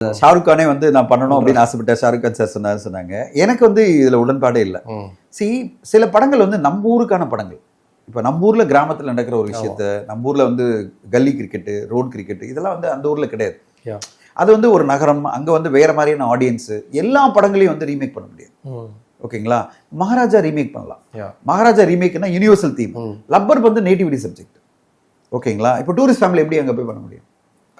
ஷாருக் கானே வந்து நான் பண்ணணும் அப்படின்னு ஆசைப்பட்டேன், ஷாருக் கான் சார் சொன்னாங்க. எனக்கு வந்து இதுல உடன்பாடே இல்லை. சில படங்கள் வந்து நம்ம ஊருக்கான படங்கள். இப்போ நம்ம ஊர்ல கிராமத்தில் நடக்கிற ஒரு விஷயத்த, நம்ம ஊர்ல வந்து கல்லி கிரிக்கெட்டு, ரோட் கிரிக்கெட்டு, இதெல்லாம் வந்து அந்த ஊர்ல கிடையாது. அது வந்து ஒரு நகரம், அங்க வந்து வேற மாதிரியான ஆடியன்ஸ். எல்லா படங்களையும் வந்து ரீமேக் பண்ண முடியாது. ஓகேங்களா? மகாராஜா ரீமேக் பண்ணலாம். மகாராஜா ரீமேக்னா யூனிவர்சல் தீம். லப்பர் வந்து நேட்டிவிட்டி சப்ஜெக்ட். ஓகேங்களா? இப்போ டூரிஸ்ட் ஃபேமிலி எப்படி அங்கே போய் பண்ண முடியும்?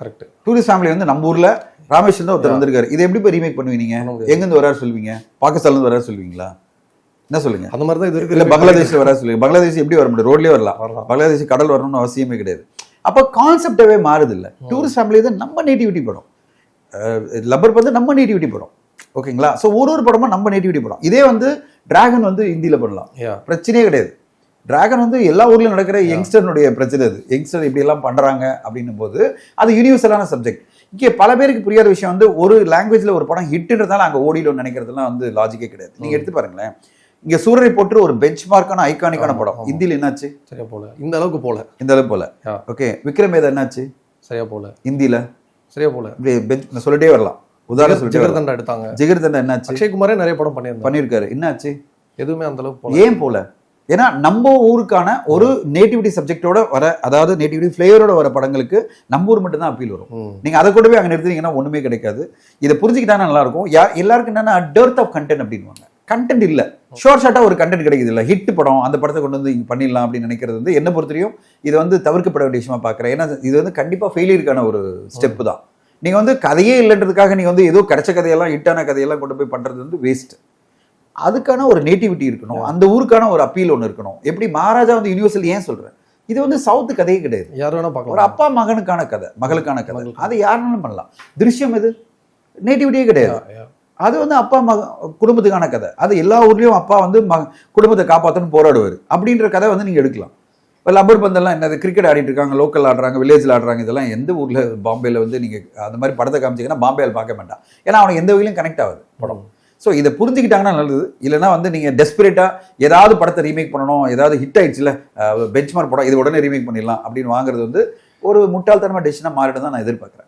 கரெக்ட். டூரிஸ்ட் ஃபேமிலி வந்து நம்ம ஊர்ல ராமேஸ்வரம் ஒருத்தர் வந்திருக்காரு, இதை எப்படி போய் ரீமேக் பண்ணுவீங்க? எங்கேருந்து வராரு சொல்லுவீங்க? பாகிஸ்தான்லேருந்து வராரு சொல்லுவீங்களா? என்ன சொல்லுங்க? அந்த மாதிரி தான் இது இருக்கு. இல்லை பங்களாதேஷ்ல வராரு சொல்லுவீங்க. பங்களாதேஷ் எப்படி வர முடியும்? ரோட்லேயே வரலாம். பங்களாதேஷ் கடல் வரணும்னு அவசியமே கிடையாது. அப்போ கான்செப்டாவே மாறுது இல்லை. டூரிஸ்ட் ஃபேமிலி தான் நம்ம நேட்டிவிட்டி படம். லப்பர் வந்து நம்ம நேட்டிவிட்டி படம். ஓகேங்களா? ஸோ ஒரு படமும் நம்ம நேட்டிவிட்டி படம். இதே வந்து டிராகன் வந்து ஹிந்தியில் பண்ணலாம், பிரச்சனையே கிடையாது. டிராகன் வந்து எல்லா ஊர்லயும் நடக்கிற யங்ஸ்டர்னுடைய பிரச்சனை. அது யங்ஸ்டர் இப்படி எல்லாம் பண்றாங்க அப்படின்னும் போது அது யூனிவர்சலான சப்ஜெக்ட். இங்கே பல பேருக்கு புரியாத விஷயம் வந்து ஒரு லாங்குவேஜ்ல ஒரு படம் ஹிட்ன்றதால அங்கே ஓடிடும் நினைக்கிறதுலாம் வந்து லாஜிக்கே கிடையாது. நீங்க எடுத்து பாருங்களேன், இங்க சூரரை போட்டு ஒரு பெஞ்ச் மார்க்கான ஐகானிக்கான படம் ஹிந்தியில் என்னாச்சு? சரியா போல. இந்த அளவுக்கு போல. ஓகே, விக்ரம் வேதா என்னாச்சு? சரியா போல. ஹிந்தியில சரியா போல. இப்படி சொல்லிட்டே வரலாம். உதாரணம் சொல்லிட்டு எடுத்தாங்க. ஜிகர் தண்டா என்னாச்சு? அக்ஷய்குமாரே நிறைய படம் பண்ணியிருக்காரு. என்னாச்சு? எதுவுமே அந்த அளவுக்கு ஏன் போல? ஏன்னா நம்ம ஊருக்கான ஒரு நேட்டிவிட்டி சப்ஜெக்டோட வர, அதாவது நேட்டிவிட்டி ஃபிளேவரோட வர படங்களுக்கு நம்ம ஊர் மட்டும் தான் அப்பீல் வரும். நீங்க அதை கூட போய் அங்கே நிறுத்தினீங்கன்னா ஒண்ணுமே கிடைக்காது. இதை புரிஞ்சுக்கிட்டானா நல்லா இருக்கும். எல்லாருக்கும் என்னன்னா டெர்த் ஆஃப் கண்டென்ட் அப்படின்வாங்க. கண்டென்ட் இல்ல, ஷார்ட் ஷார்ட்டா ஒரு கண்டென்ட் கிடைக்குது இல்ல. ஹிட் படம், அந்த படத்தை கொண்டு வந்து இங்க பண்ணிடலாம் அப்படின்னு நினைக்கிறது வந்து என்ன பொறுத்தவரையும் இது வந்து தவிர்க்கப்பட வேண்டிய விஷயமா பாக்குறேன். ஏன்னா இது வந்து கண்டிப்பா ஃபெயிலியருக்கான ஒரு ஸ்டெப் தான். நீங்க வந்து கதையே இல்லைன்றதுக்காக நீங்க வந்து ஏதோ கிடைச்ச கதையெல்லாம், ஹிட்டான கதையெல்லாம் கொண்டு போய் பண்றது வந்து வேஸ்ட். அதுக்கான ஒரு நேட்டிவிட்டி இருக்கணும், அந்த ஊருக்கான ஒரு அப்பீல் ஒன்று இருக்கணும். எப்படி மகாராஜா வந்து யூனிவர்சல் ஏன் சொல்றேன், இது வந்து சவுத்து கதையே கிடையாது. யார் வேணா பார்க்கலாம். ஒரு அப்பா மகனுக்கான கதை, மகளுக்கான கதை, அதை யாருனாலும் பண்ணலாம். திருஷ்யம் எது நேட்டிவிட்டியே கிடையாது. அது வந்து அப்பா குடும்பத்துக்கான கதை. அது எல்லா ஊர்லயும் அப்பா வந்து குடும்பத்தை காப்பாற்றணும்னு போராடுவார் அப்படின்ற கதை வந்து நீங்க எடுக்கலாம். இப்போ லப்பர் பந்தெல்லாம் என்னது, கிரிக்கெட் ஆடிட்டு இருக்காங்க, லோக்கல் ஆடுறாங்க, வில்லேஜில் ஆடுறாங்க. இதெல்லாம் எந்த ஊர்ல பாம்பேல வந்து நீங்க அந்த மாதிரி படத்தை காமிச்சிங்கன்னா பாம்பேல பார்க்க மாட்டான். ஏன்னா அவனுக்கு எந்த வகையிலும் கனெக்ட் ஆகுது படம். ஸோ இதை புரிஞ்சுக்கிட்டாங்கன்னா நல்லது. இல்லைனா வந்து நீங்கள் டெஸ்பரேட்டாக ஏதாவது படத்தை ரீமேக் பண்ணணும், ஏதாவது ஹிட் ஆயிடுச்சுல பெஞ்ச் மார்க் படம், இது உடனே ரீமேக் பண்ணிடலாம் அப்படின்னு வாங்குறது வந்து ஒரு முட்டாள்தனமாக டெசிஷனாக மாறிட்டு தான் நான் எதிர்பார்க்குறேன்.